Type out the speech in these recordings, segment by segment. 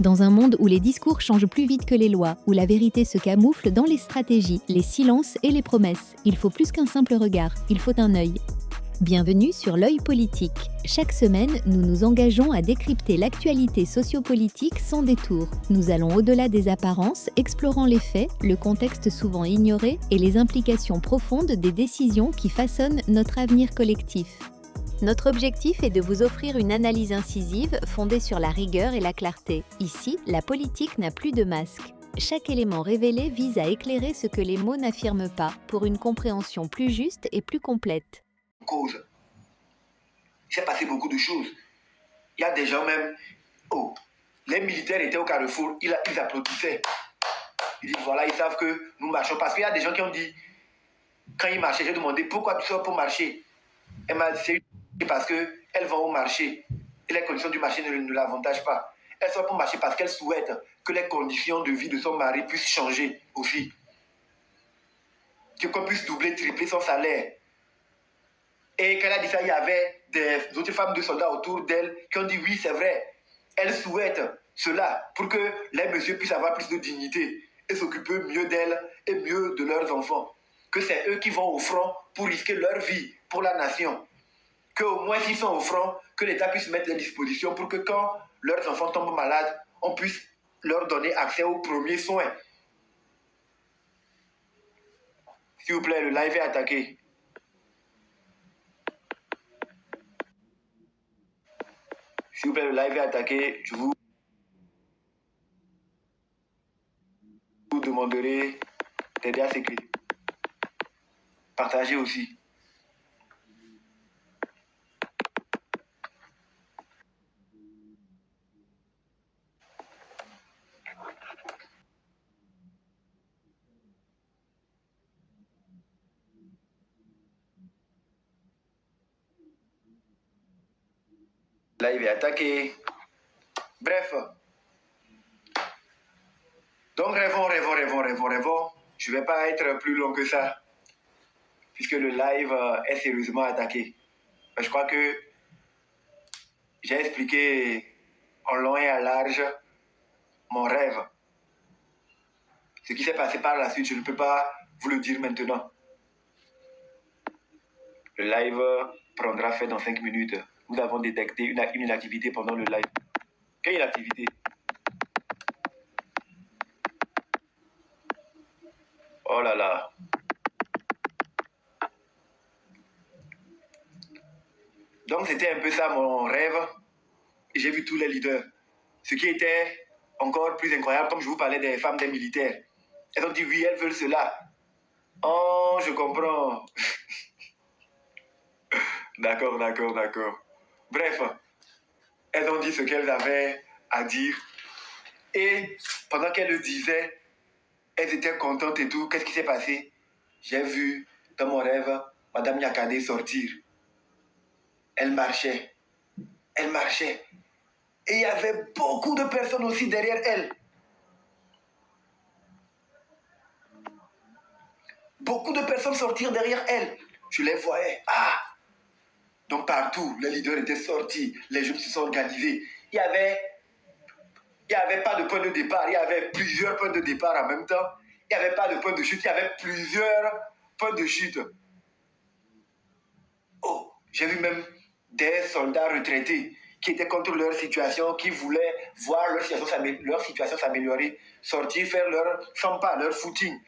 Dans un monde où les discours changent plus vite que les lois, où la vérité se camoufle dans les stratégies, les silences et les promesses, il faut plus qu'un simple regard, il faut un œil. Bienvenue sur l'œil politique. Chaque semaine, nous nous engageons à décrypter l'actualité sociopolitique sans détour. Nous allons au-delà des apparences, explorant les faits, le contexte souvent ignoré et les implications profondes des décisions qui façonnent notre avenir collectif. Notre objectif est de vous offrir une analyse incisive fondée sur la rigueur et la clarté. Ici, la politique n'a plus de masque. Chaque élément révélé vise à éclairer ce que les mots n'affirment pas, pour une compréhension plus juste et plus complète. Cause. Il s'est passé beaucoup de choses. Il y a des gens même... Oh, les militaires étaient au carrefour, ils applaudissaient. Ils disent, voilà, ils savent que nous marchons. Parce qu'il y a des gens qui ont dit, quand ils marchaient, j'ai demandé, pourquoi tu sors pour marcher? Elle m'a dit, c'est parce qu'elles vont au marché. Et les conditions du marché ne l'avantagent pas. Elle sort pour marcher parce qu'elle souhaite que les conditions de vie de son mari puissent changer aussi. Qu'on puisse doubler, tripler son salaire. Et quand elle a dit ça, il y avait des autres femmes de soldats autour d'elle qui ont dit oui, c'est vrai. Elle souhaite cela pour que les messieurs puissent avoir plus de dignité et s'occuper mieux d'elles et mieux de leurs enfants. Que c'est eux qui vont au front pour risquer leur vie pour la nation. Qu'au moins s'ils sont au front, que l'État puisse mettre des dispositions pour que quand leurs enfants tombent malades, on puisse leur donner accès aux premiers soins. S'il vous plaît, le live est attaqué. S'il vous plaît, le live est attaqué. Je vous demanderai d'aider à sécuriser. Partagez aussi. Live est attaqué. Bref. Donc rêvons. Je ne vais pas être plus long que ça, puisque le live est sérieusement attaqué. Je crois que j'ai expliqué en long et en large mon rêve. Ce qui s'est passé par la suite, je ne peux pas vous le dire maintenant. Le live prendra fin dans 5 minutes. Nous avons détecté une inactivité pendant le live. Quelle inactivité? Oh là là. Donc c'était un peu ça mon rêve. Et j'ai vu tous les leaders. Ce qui était encore plus incroyable, comme je vous parlais des femmes des militaires. Elles ont dit oui, elles veulent cela. Oh, je comprends. D'accord. Bref, elles ont dit ce qu'elles avaient à dire. Et pendant qu'elles le disaient, elles étaient contentes et tout. Qu'est-ce qui s'est passé? J'ai vu dans mon rêve Madame Yakadé sortir. Elle marchait. Et il y avait beaucoup de personnes aussi derrière elle. Beaucoup de personnes sortir derrière elle. Je les voyais. Ah! Donc partout, les leaders étaient sortis. Les jeunes se sont organisés. Il n'y avait pas de point de départ. Il y avait plusieurs points de départ en même temps. Il n'y avait pas de point de chute. Il y avait plusieurs points de chute. Oh, j'ai vu même des soldats retraités qui étaient contre leur situation, qui voulaient voir leur situation s'améliorer, sortir, faire leur 100 pas, leur footing,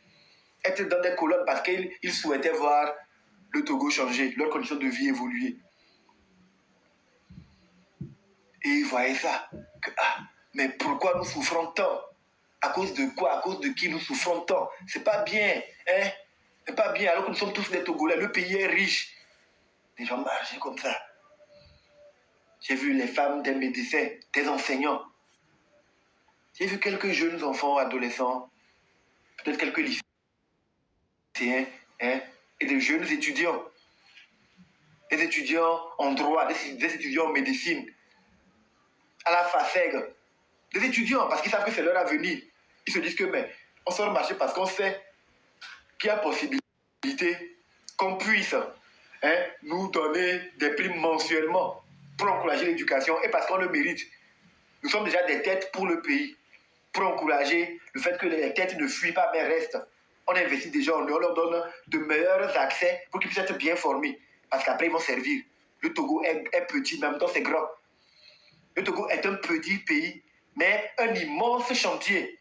être dans des colonnes parce qu'ils souhaitaient voir le Togo changer, leurs conditions de vie évoluer. Et ils voyaient ça. Mais pourquoi nous souffrons tant? À cause de quoi? À cause de qui nous souffrons tant? C'est pas bien, hein? C'est pas bien, alors que nous sommes tous des Togolais, le pays est riche. Les gens marchaient comme ça. J'ai vu les femmes des médecins, des enseignants. J'ai vu quelques jeunes enfants, adolescents, peut-être quelques lycéens, hein, et des jeunes étudiants. Des étudiants en droit, des étudiants en médecine, à la FASEG. Des étudiants, parce qu'ils savent que c'est leur avenir. Ils se disent que, mais on sort marcher parce qu'on sait qu'il y a possibilité qu'on puisse nous donner des primes mensuellement pour encourager l'éducation et parce qu'on le mérite. Nous sommes déjà des têtes pour le pays, pour encourager le fait que les têtes ne fuient pas mais restent. On investit déjà en eux, on leur donne de meilleurs accès pour qu'ils puissent être bien formés. Parce qu'après, ils vont servir. Le Togo est petit, mais en même temps, c'est grand. Le Togo est un petit pays, mais un immense chantier.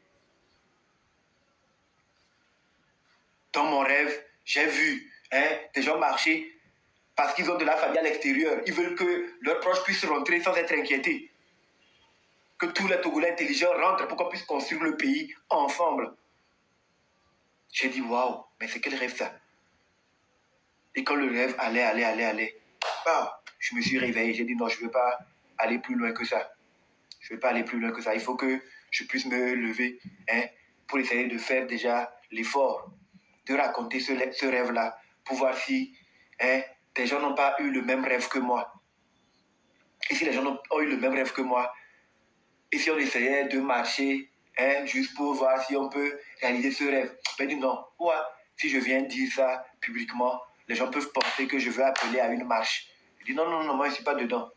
Dans mon rêve, j'ai vu des gens marcher parce qu'ils ont de la famille à l'extérieur. Ils veulent que leurs proches puissent rentrer sans être inquiétés. Que tous les Togolais intelligents rentrent pour qu'on puisse construire le pays ensemble. J'ai dit, waouh, mais c'est quel rêve ça? Et quand le rêve allait, je me suis réveillé. J'ai dit, non, je ne veux pas aller plus loin que ça. Je ne veux pas aller plus loin que ça. Il faut que je puisse me lever pour essayer de faire déjà l'effort de raconter ce rêve-là pour voir si des gens n'ont pas eu le même rêve que moi. Et si les gens ont eu le même rêve que moi, et si on essayait de marcher juste pour voir si on peut réaliser ce rêve. Ben dis non, si je viens dire ça publiquement, les gens peuvent penser que je veux appeler à une marche. Je dis non, moi je ne suis pas dedans.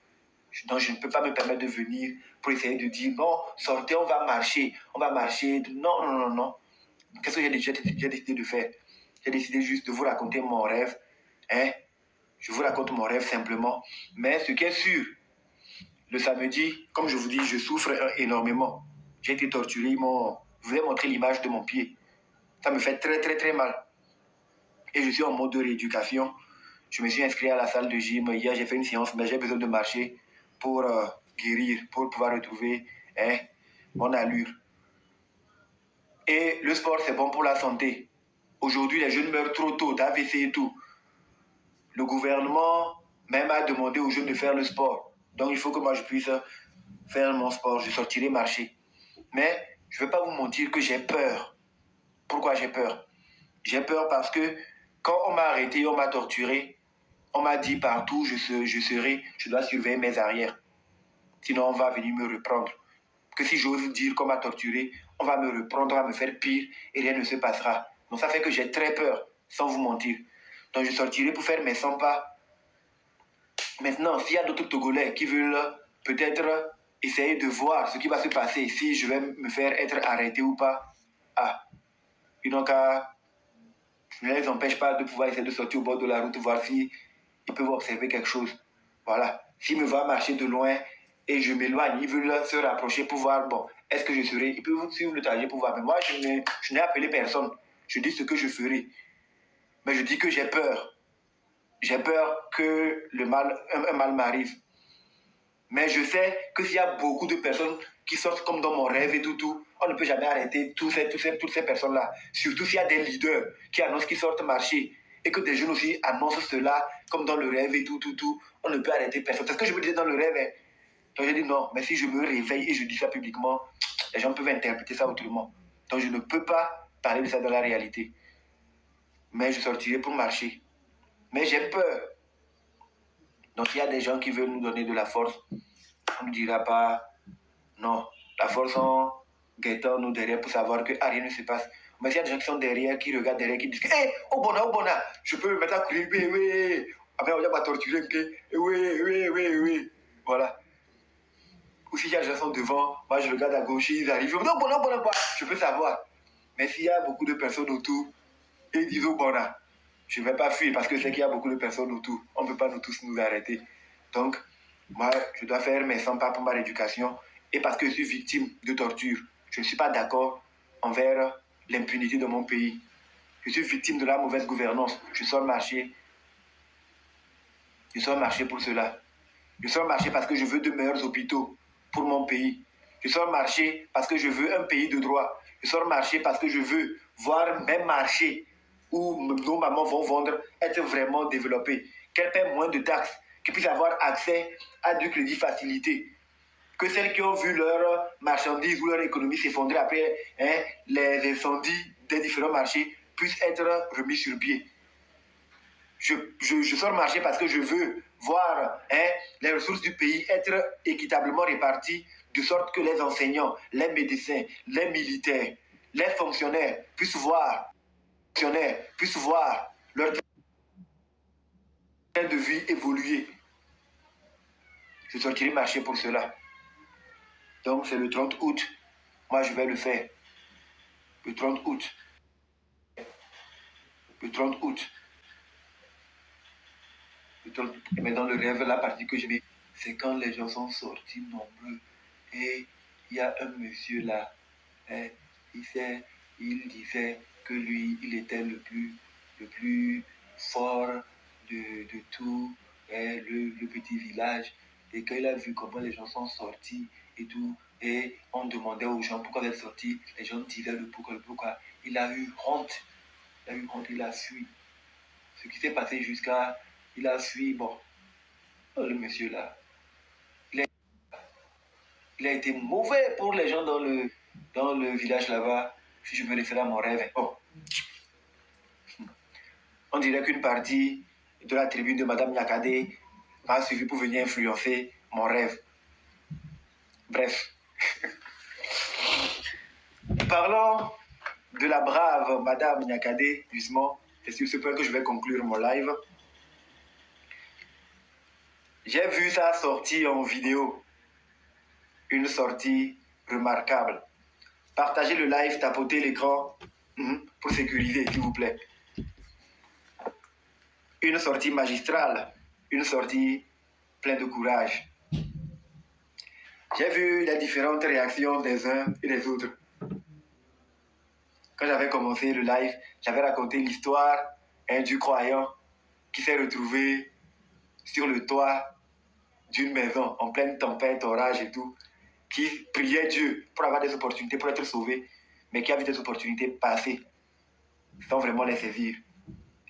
Donc je ne peux pas me permettre de venir pour essayer de dire non, sortez, on va marcher. Non. Qu'est-ce que j'ai décidé de faire? J'ai décidé juste de vous raconter mon rêve. Je vous raconte mon rêve simplement. Mais ce qui est sûr, le samedi, comme je vous dis, je souffre énormément. J'ai été torturé. Je vous ai montré l'image de mon pied. Ça me fait très, très, très mal. Et je suis en mode de rééducation. Je me suis inscrit à la salle de gym. Hier, j'ai fait une séance, mais j'ai besoin de marcher pour guérir, pour pouvoir retrouver mon allure. Et le sport, c'est bon pour la santé. Aujourd'hui, les jeunes meurent trop tôt, d'AVC et tout. Le gouvernement même a demandé aux jeunes de faire le sport. Donc, il faut que moi, je puisse faire mon sport. Je sortirai marcher. Mais je ne vais pas vous mentir que j'ai peur. Pourquoi j'ai peur? J'ai peur parce que quand on m'a arrêté, on m'a torturé, on m'a dit partout je dois surveiller mes arrières. Sinon, on va venir me reprendre. Que si j'ose dire qu'on m'a torturé, on va me reprendre, on va me faire pire et rien ne se passera. Donc ça fait que j'ai très peur, sans vous mentir. Donc je sortirai pour faire mes 100 pas. Maintenant, s'il y a d'autres Togolais qui veulent peut-être essayer de voir ce qui va se passer, si je vais me faire être arrêté ou pas, ils n'ont qu'à... Je ne les empêche pas de pouvoir essayer de sortir au bord de la route, voir si ils peuvent observer quelque chose. Voilà. S'ils me voient marcher de loin et je m'éloigne, ils veulent se rapprocher pour voir, bon, est-ce que je serai... Ils peuvent suivre le trajet pour voir. Mais moi, je n'ai appelé personne. Je dis ce que je ferai. Mais je dis que j'ai peur. J'ai peur que un mal m'arrive. Mais je sais que s'il y a beaucoup de personnes qui sortent comme dans mon rêve et tout, on ne peut jamais arrêter toutes ces personnes-là. Surtout s'il y a des leaders qui annoncent qu'ils sortent marcher et que des jeunes aussi annoncent cela comme dans le rêve et tout. On ne peut arrêter personne. C'est ce que je me disais dans le rêve. Donc j'ai dit non, mais si je me réveille et je dis ça publiquement, les gens peuvent interpréter ça autrement. Donc je ne peux pas parler de ça dans la réalité. Mais je sortirai pour marcher. Mais j'ai peur. Donc il y a des gens qui veulent nous donner de la force. On ne dira pas non. La force en guettant nous derrière pour savoir que rien ne se passe. Mais s'il y a des gens qui sont derrière, qui regardent derrière, qui disent que oh bona, je peux me mettre à courir, oui. Après on va pas torturer, oui. Voilà. Ou s'il y a des gens qui sont devant, moi je regarde à gauche, ils arrivent, non, bona, je peux savoir. Mais s'il y a beaucoup de personnes autour, et ils disent oh bona, je ne vais pas fuir parce que c'est qu'il y a beaucoup de personnes autour. On ne peut pas nous tous nous arrêter. Donc, moi, je dois faire mes 100 pas pour ma rééducation. Et parce que je suis victime de torture, je ne suis pas d'accord envers l'impunité de mon pays. Je suis victime de la mauvaise gouvernance. Je sors marcher. Je sors marcher pour cela. Je sors marcher parce que je veux de meilleurs hôpitaux pour mon pays. Je sors marcher parce que je veux un pays de droit. Je sors marcher parce que je veux voir mes marchés où nos mamans vont vendre être vraiment développés. Qu'elles paient moins de taxes, qu'elles puissent avoir accès à du crédit facilité. Que celles qui ont vu leur marchandises ou leur économie s'effondrer après les incendies des différents marchés puissent être remis sur pied. Je sors marcher parce que je veux voir les ressources du pays être équitablement réparties de sorte que les enseignants, les médecins, les militaires, les fonctionnaires puissent voir leur train de vie évoluer. Je sortirai marcher pour cela. Donc c'est le 30 août. Moi, je vais le faire. Le 30 août. Le 30 août. Mais dans le rêve, la partie que j'aimais, c'est quand les gens sont sortis nombreux. Et il y a un monsieur là. Et il disait que lui, il était le plus fort de tout le petit village. Et quand il a vu comment les gens sont sortis et tout, et on demandait aux gens pourquoi ils sont sortis, les gens disaient le pourquoi. Il a eu honte. Il a eu honte, il a fui. Ce qui s'est passé jusqu'à... Il a fui, bon, le monsieur là. Il a été mauvais pour les gens dans le village là-bas, si je me réfère à mon rêve. Bon. On dirait qu'une partie de la tribune de Madame Nyakade m'a suivi pour venir influencer mon rêve. Bref. Parlons de la brave Madame Nyakade, justement. C'est sur ce point que je vais conclure mon live. J'ai vu sa sortie en vidéo. Une sortie remarquable. Partagez le live, tapotez l'écran pour sécuriser, s'il vous plaît. Une sortie magistrale, une sortie pleine de courage. J'ai vu les différentes réactions des uns et des autres. Quand j'avais commencé le live, j'avais raconté l'histoire du croyant qui s'est retrouvé sur le toit d'une maison en pleine tempête, orage et tout, qui priait Dieu pour avoir des opportunités, pour être sauvé, mais qui a vu des opportunités passer sans vraiment les saisir.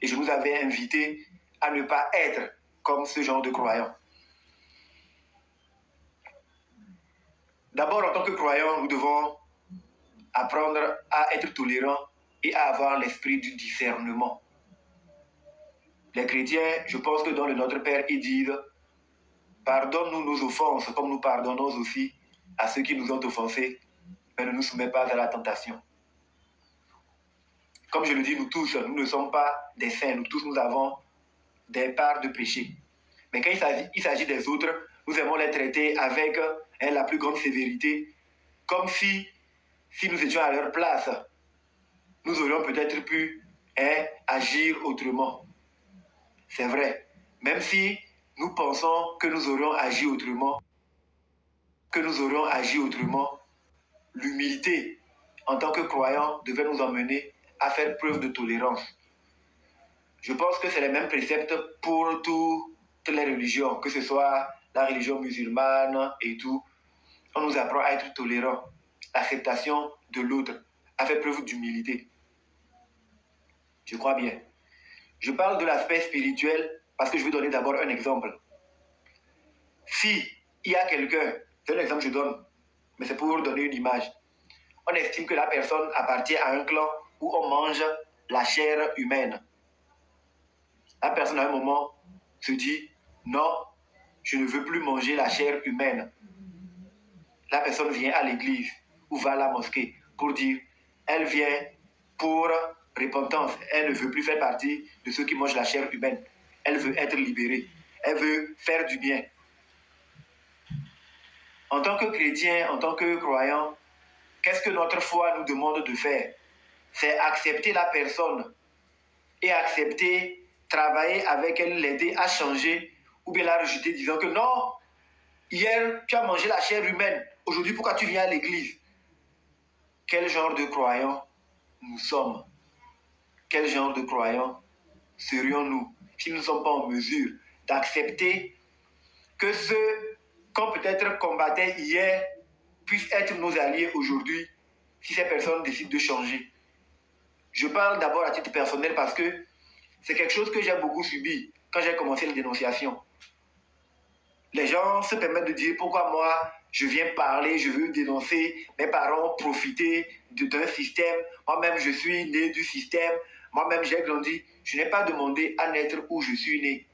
Et je nous avais invités à ne pas être comme ce genre de croyants. D'abord, en tant que croyants, nous devons apprendre à être tolérants et à avoir l'esprit du discernement. Les chrétiens, je pense que dans le Notre Père, ils disent « Pardonne-nous nos offenses, comme nous pardonnons aussi à ceux qui nous ont offensés, mais ne nous soumets pas à la tentation. » Comme je le dis, nous tous, nous ne sommes pas des saints. Nous tous, nous avons des parts de péché. Mais quand il s'agit des autres, nous aimons les traiter avec la plus grande sévérité, comme si nous étions à leur place, nous aurions peut-être pu agir autrement. C'est vrai. Même si nous pensons que nous aurions agi autrement, l'humilité en tant que croyants devait nous emmener à faire preuve de tolérance. Je pense que c'est les mêmes préceptes pour toutes les religions, que ce soit la religion musulmane et tout. On nous apprend à être tolérants, l'acceptation de l'autre, à faire preuve d'humilité. Je crois bien. Je parle de l'aspect spirituel parce que je vais donner d'abord un exemple. Si il y a quelqu'un, c'est un exemple que je donne, mais c'est pour donner une image. On estime que la personne appartient à un clan où on mange la chair humaine. La personne à un moment se dit « Non, je ne veux plus manger la chair humaine ». La personne vient à l'église ou va à la mosquée pour dire « Elle vient pour repentance, elle ne veut plus faire partie de ceux qui mangent la chair humaine. Elle veut être libérée, elle veut faire du bien ». En tant que chrétien, en tant que croyant, qu'est-ce que notre foi nous demande de faire? C'est accepter la personne et accepter, travailler avec elle, l'aider à changer ou bien la rejeter disant que non, hier tu as mangé la chair humaine, aujourd'hui pourquoi tu viens à l'église? Quel genre de croyants nous sommes? Quel genre de croyants serions-nous si nous ne sommes pas en mesure d'accepter que ceux qu'on peut-être combattait hier puissent être nos alliés aujourd'hui si ces personnes décident de changer? Je parle d'abord à titre personnel parce que c'est quelque chose que j'ai beaucoup subi quand j'ai commencé les dénonciations. Les gens se permettent de dire pourquoi moi je viens parler, je veux dénoncer, mes parents ont profité d'un système, moi-même je suis né du système, moi-même j'ai grandi, je n'ai pas demandé à naître où je suis né.